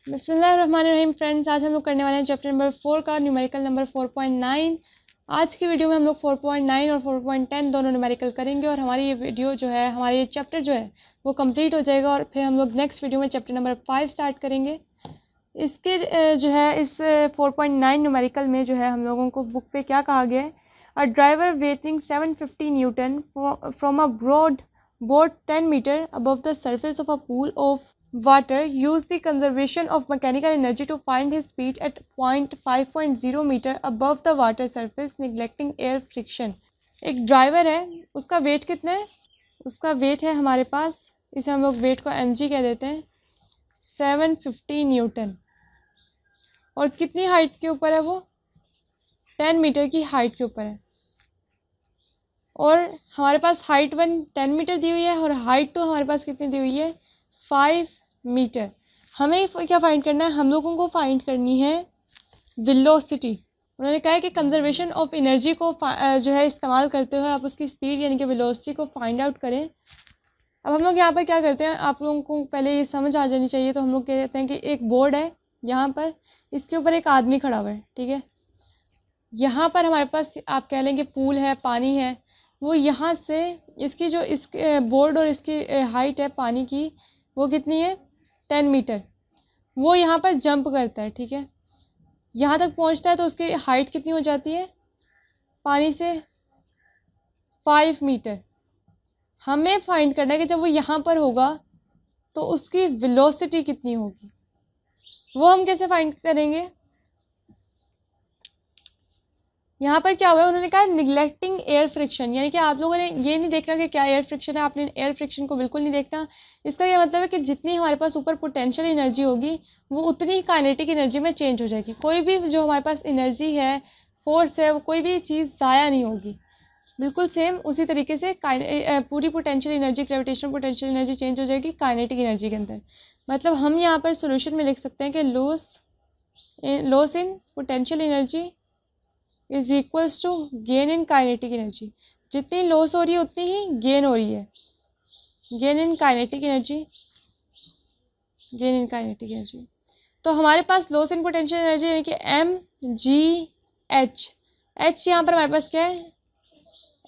बिस्मिल्लाहिर्रहमानिर्रहीम फ्रेंड्स, आज हम लोग करने वाले हैं चैप्टर नंबर 4 का न्यूमेरिकल नंबर 4.9। आज की वीडियो में हम लोग 4.9 और 4.10 दोनों न्यूमेरिकल करेंगे और हमारी ये वीडियो जो है, हमारा ये चैप्टर जो है वो कंप्लीट हो जाएगा और फिर हम लोग नेक्स्ट वीडियो में चैप्टर नंबर 5 स्टार्ट करेंगे। इसके जो है इस 4.9 न्यूमेरिकल में जो है हम लोगों को बुक पे क्या कहा गया है, a driver weighing 750 newton from a broad boat 10 metre above the surface of a pool of water use the conservation of mechanical energy to find his speed at point 5.0 meter above the water surface neglecting air friction। एक driver है, उसका wait कितना है? उसका wait है हमारे पास, इसे हम लोग वेट को mg कह देते हैं, 750 न्यूटन। और कितनी हाइट के ऊपर है वो? 10 मीटर की हाइट के ऊपर है। और हमारे पास हाइट 10 मीटर दी हुई है और हाइट 2 हमारे पास कितनी दी हुई है? 5 मीटर। हमें क्या फाइंड करना है? हम लोगों को फाइंड करनी है वेलोसिटी। उन्होंने कहा है कि कंजर्वेशन ऑफ एनर्जी को जो है इस्तेमाल करते हुए आप उसकी स्पीड यानी कि वेलोसिटी को फाइंड आउट करें। अब हम लोग यहाँ पर क्या करते हैं, आप लोगों को पहले ये समझ आ जानी चाहिए। तो हम लोग कहते हैं कि एक बोर्ड है यहाँ पर, इसके ऊपर एक आदमी खड़ा हुआ है, ठीक है। यहाँ पर हमारे पास आप कह लेंगे पूल है, पानी है। वो यहाँ से इसकी जो इस बोर्ड और इसकी हाइट है पानी की, वो कितनी है? 10 मीटर। वो यहाँ पर जंप करता है, ठीक है। यहाँ तक पहुँचता है तो उसकी हाइट कितनी हो जाती है पानी से? 5 मीटर। हमें फाइंड करना है कि जब वो यहाँ पर होगा तो उसकी वेलोसिटी कितनी होगी। वो हम कैसे फाइंड करेंगे? यहाँ पर क्या हुआ है, उन्होंने कहा निगलेक्टिंग एयर फ्रिक्शन, यानी कि आप लोगों ने ये नहीं देखना कि क्या एयर फ्रिक्शन है। आपने एयर फ्रिक्शन को बिल्कुल नहीं देखना। इसका ये मतलब है कि जितनी हमारे पास ऊपर पोटेंशियल एनर्जी होगी वो उतनी ही काइनेटिक एनर्जी में चेंज हो जाएगी। कोई भी जो हमारे पास एनर्जी है, फोर्स है, वो कोई भी चीज़ ज़ाया नहीं होगी। बिल्कुल सेम उसी तरीके से पूरी potential energy, gravitational potential energy change हो जाएगी काइनेटिक एनर्जी के अंदर। मतलब हम यहाँ पर सोल्यूशन में लिख सकते हैं कि loss in potential energy is equals to gain in kinetic energy. जितनी लॉस हो रही है उतनी ही गेन हो रही है। Gain in kinetic energy, gain in kinetic energy. तो हमारे पास लॉस इन पोटेंशियल एनर्जी यानी कि mgh। h यहाँ पर हमारे पास क्या है?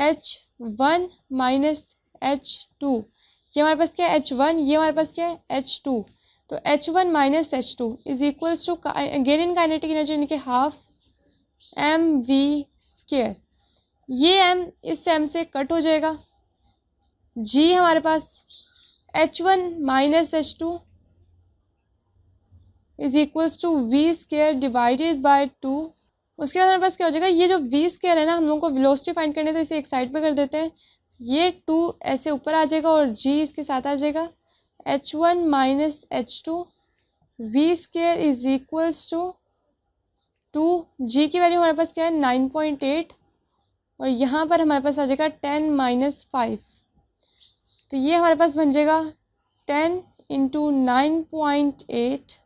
h1 minus h2। ये हमारे पास क्या है? h1। ये हमारे पास क्या है? h2। तो h1 minus h2 is equals to gain in kinetic energy यानी कि हाफ mv स्क्वायर। ये m इस m से कट हो जाएगा। g हमारे पास h1 minus h2 is equals to v square divided by 2। उसके बाद हमारे पास क्या हो जाएगा? ये जो v स्क्वायर है ना, हम लोगों को वेलोसिटी फाइंड करने, तो इसे एक साइड पे कर देते हैं। ये 2 ऐसे ऊपर आ जाएगा और g इसके साथ आ जाएगा। h1 minus h2 v square is equals to 2। g की वैल्यू हमारे पास क्या है? 9.8 और यहाँ पर हमारे पास आ जाएगा 10 माइनस 5। तो ये हमारे पास बन जाएगा 10 इंटू 9.8।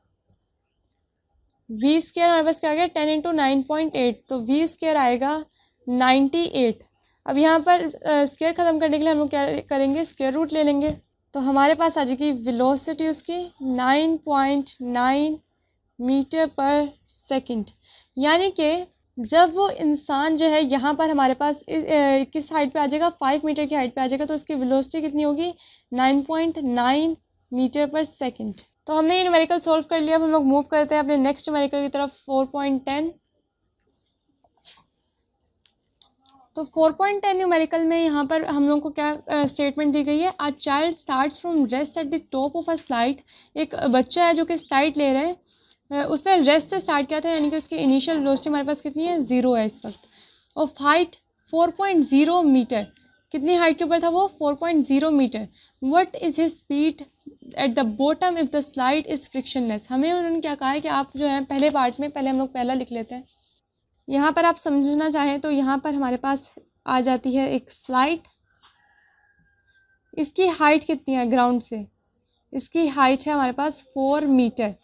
वी स्क्वायर हमारे पास क्या आ गया? 10 इंटू 9.8, तो वी स्क्वायर आएगा 98। अब यहाँ पर स्क्वायर ख़त्म करने के लिए हम लोग क्या करेंगे? स्क्वायर रूट ले लेंगे। तो हमारे पास आ जाएगी वेलोसिटी उसकी 9.9 मीटर पर सेकंड। यानी कि जब वो इंसान जो है यहाँ पर हमारे पास किस हाइट पे आ जाएगा? 5 मीटर की हाइट पे आ जाएगा। तो उसकी वेलोसिटी कितनी होगी? 9.9 मीटर पर सेकंड। तो हमने ये न्यूमेरिकल सॉल्व कर लिया। अब हम लोग मूव करते हैं अपने नेक्स्ट न्यूमेरिकल की तरफ, 4.10। तो 4.10 न्यूमेरिकल में यहाँ पर हम लोग को क्या स्टेटमेंट दी गई है? A child starts from rest at the top of a slide. एक बच्चा है जो कि स्लाइड ले रहे हैं, उसने रेस्ट से स्टार्ट किया था, यानी कि उसकी इनिशियल वेलोसिटी हमारे पास कितनी है? 0 है इस वक्त। और हाइट 4.0 मीटर। कितनी हाइट के ऊपर था वो? 4.0 metre. What is his speed at the bottom if the slide is frictionless. हमें उन्होंने क्या कहा है कि आप जो है पहले पार्ट में, पहले हम लोग पहला लिख लेते हैं। यहाँ पर आप समझना चाहें तो यहाँ पर हमारे पास आ जाती है एक स्लाइड। इसकी हाइट कितनी है ग्राउंड से? इसकी हाइट है हमारे पास 4 मीटर।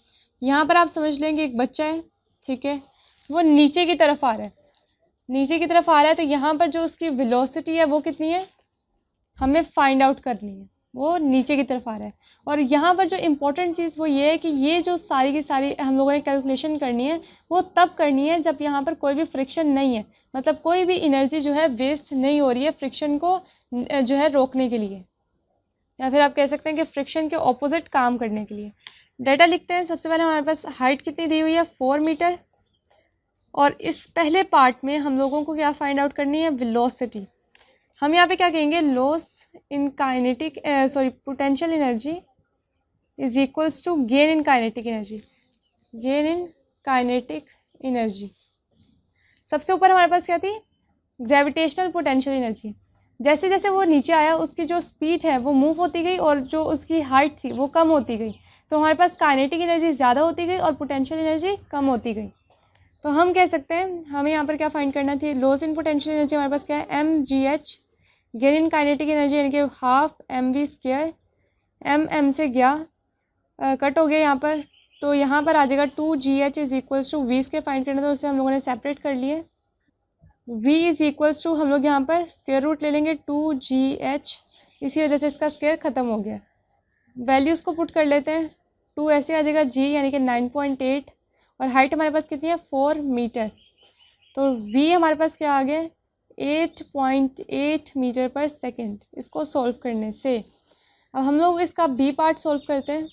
यहाँ पर आप समझ लेंगे एक बच्चा है, ठीक है, वो नीचे की तरफ आ रहा है, नीचे की तरफ आ रहा है। तो यहाँ पर जो उसकी वेलोसिटी है वो कितनी है? हमें फाइंड आउट करनी है। वो नीचे की तरफ आ रहा है। और यहाँ पर जो इम्पोर्टेंट चीज़ वो ये है कि ये जो सारी की सारी हम लोगों ने कैलकुलेशन करनी है वो तब करनी है जब यहाँ पर कोई भी फ्रिक्शन नहीं है, मतलब कोई भी एनर्जी जो है वेस्ट नहीं हो रही है फ्रिक्शन को जो है रोकने के लिए, या फिर आप कह सकते हैं कि फ्रिक्शन के ऑपोजिट काम करने के लिए। डाटा लिखते हैं। सबसे पहले हमारे पास हाइट कितनी दी हुई है 4 मीटर, और इस पहले पार्ट में हम लोगों को क्या फाइंड आउट करनी है, वेलोसिटी। हम यहाँ पे क्या कहेंगे, loss in kinetic potential energy is equals to gain in kinetic energy, gain in kinetic energy. सबसे ऊपर हमारे पास क्या थी, ग्रेविटेशनल पोटेंशियल एनर्जी। जैसे जैसे वो नीचे आया उसकी जो स्पीड है वो मूव होती गई और जो उसकी हाइट थी वो कम होती गई, तो हमारे पास काइनेटिक एनर्जी ज़्यादा होती गई और पोटेंशियल एनर्जी कम होती गई। तो हम कह सकते हैं हमें यहाँ पर क्या फाइंड करना थी, लॉस इन पोटेंशियल एनर्जी हमारे पास क्या है mgh, gain in kinetic energy यानी कि हाफ mv², m से गया कट हो गया यहाँ पर, तो यहाँ पर आ जाएगा 2gh is equals to v² find करना था, उसे हम लोगों ने सेपरेट कर लिए। v इज इक्वल्स टू हम लोग यहाँ पर स्क्वायर रूट ले लेंगे 2gh, इसी वजह से इसका स्क्वायर ख़त्म हो गया। वैल्यूज़ को पुट कर लेते हैं, 2 ऐसे आ जाएगा g यानी कि 9.8, और हाइट हमारे पास कितनी है 4 मीटर, तो v हमारे पास क्या आ गया 8.8 मीटर पर सेकेंड। इसको सॉल्व करने से अब हम लोग इसका बी पार्ट सॉल्व करते हैं।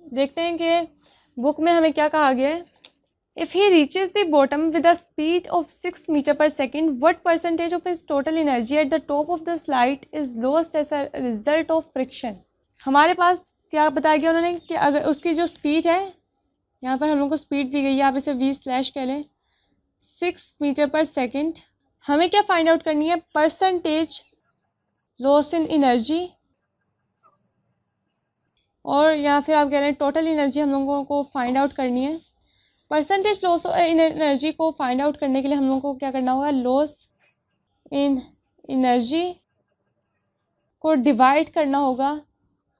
देखते हैं कि बुक में हमें क्या कहा गया है। If he reaches the bottom with a speed of 6 meter per second, what percentage of his total energy at the top of the slide is lost as a result of friction. हमारे पास क्या बताया गया उन्होंने कि अगर उसकी जो स्पीड है, यहाँ पर हम लोग को स्पीड दी गई है, आप इसे v/ कह लें, 6 मीटर पर सेकेंड। हमें क्या फाइंड आउट करनी है, परसेंटेज लॉस इन एनर्जी, और या फिर आप कह रहे हैं टोटल एनर्जी हम लोगों को फाइंड आउट करनी है। परसेंटेज लॉस इन एनर्जी को फाइंड आउट करने के लिए हम लोगों को क्या करना होगा, लॉस इन एनर्जी को डिवाइड करना होगा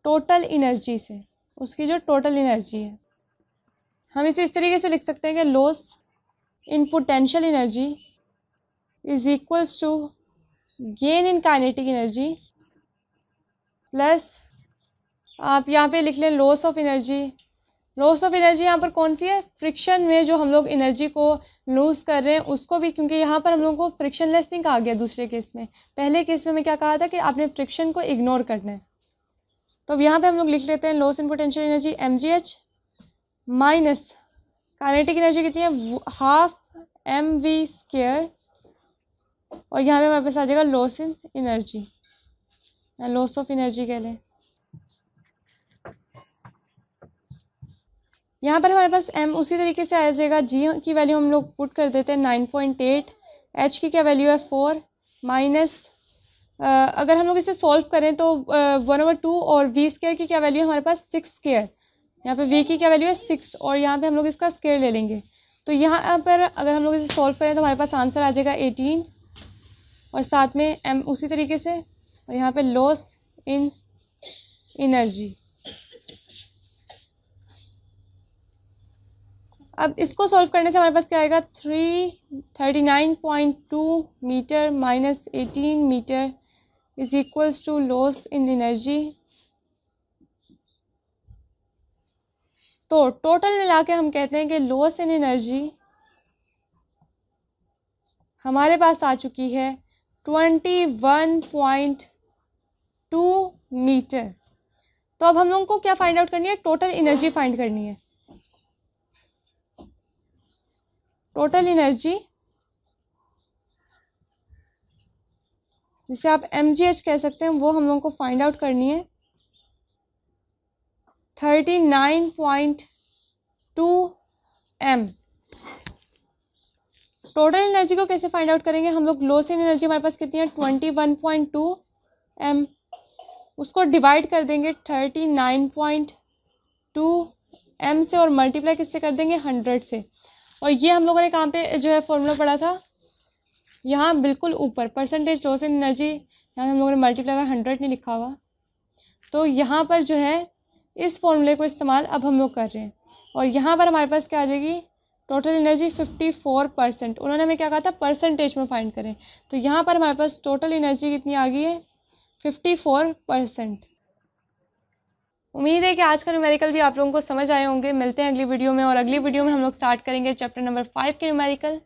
टोटल एनर्जी से, उसकी जो टोटल एनर्जी है। हम इसे इस तरीके से लिख सकते हैं कि loss in potential energy is equals to gain in kinetic energy plus, आप यहाँ पे लिख लें loss of energy. Loss of energy यहाँ पर कौन सी है, फ्रिक्शन में जो हम लोग एनर्जी को लूज़ कर रहे हैं उसको भी, क्योंकि यहाँ पर हम लोगों को फ्रिक्शनलेस नहीं कहा गया दूसरे केस में। पहले केस में हमें क्या कहा था कि आपने फ्रिक्शन को इग्नोर करना है। तो अब यहाँ पे हम लोग लिख लेते हैं loss in potential energy mgh minus kinetic energy कितनी है, हाफ mv², और यहाँ पे हमारे पास आ जाएगा loss in energy, loss of energy कह लें। यहाँ पर हमारे पास m उसी तरीके से आ जाएगा, g की वैल्यू हम लोग पुट कर देते हैं 9.8, h की क्या वैल्यू है 4, माइनस अगर हम लोग इसे सॉल्व करें तो 1/2, और v² की क्या वैल्यू है हमारे पास 6², यहाँ पे v की क्या वैल्यू है 6, और यहाँ पे हम लोग इसका स्क्वायर ले लेंगे। तो यहाँ पर अगर हम लोग इसे सॉल्व करें तो हमारे पास आंसर आ जाएगा 18, और साथ में m उसी तरीके से, और यहाँ पे लॉस इन एनर्जी। अब इसको सॉल्व करने से हमारे पास क्या आएगा, 39.2 metre minus 18 metre is equals to loss in energy. तो टोटल मिला के हम कहते हैं कि लॉस इन एनर्जी हमारे पास आ चुकी है 21.2 मीटर। तो अब हम लोगों को क्या फाइंड आउट करनी है, टोटल एनर्जी फाइंड करनी है। टोटल एनर्जी जिसे आप mgh कह सकते हैं वो हम लोगों को फाइंड आउट करनी है। 39.2 m। टोटल एनर्जी को कैसे फाइंड आउट करेंगे हम लोग, लॉस इन एनर्जी हमारे पास कितनी है 21.2 m, उसको डिवाइड कर देंगे 39.2 m से, और मल्टीप्लाई किससे कर देंगे 100 से। और ये हम लोगों ने कहाँ पे जो है फॉर्मूला पढ़ा था, यहाँ बिल्कुल ऊपर, परसेंटेज लॉस इन एनर्जी, यहाँ हम लोगों ने मल्टीप्लाई बाय 100 नहीं लिखा हुआ, तो यहाँ पर जो है इस फॉर्मूले को इस्तेमाल अब हम लोग कर रहे हैं। और यहाँ पर हमारे पास क्या आ जाएगी, टोटल एनर्जी 54%। उन्होंने हमें क्या कहा था, परसेंटेज में फाइंड करें, तो यहाँ पर हमारे पास टोटल एनर्जी कितनी आ गई है 54%। उम्मीद है कि आज का न्यूमेरिकल भी आप लोगों को समझ आए होंगे। मिलते हैं अगली वीडियो में, और अगली वीडियो में हम लोग स्टार्ट करेंगे चैप्टर नंबर 5 के न्यूमेरिकल।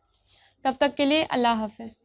तब तक के लिए अल्लाह हाफ़िज़।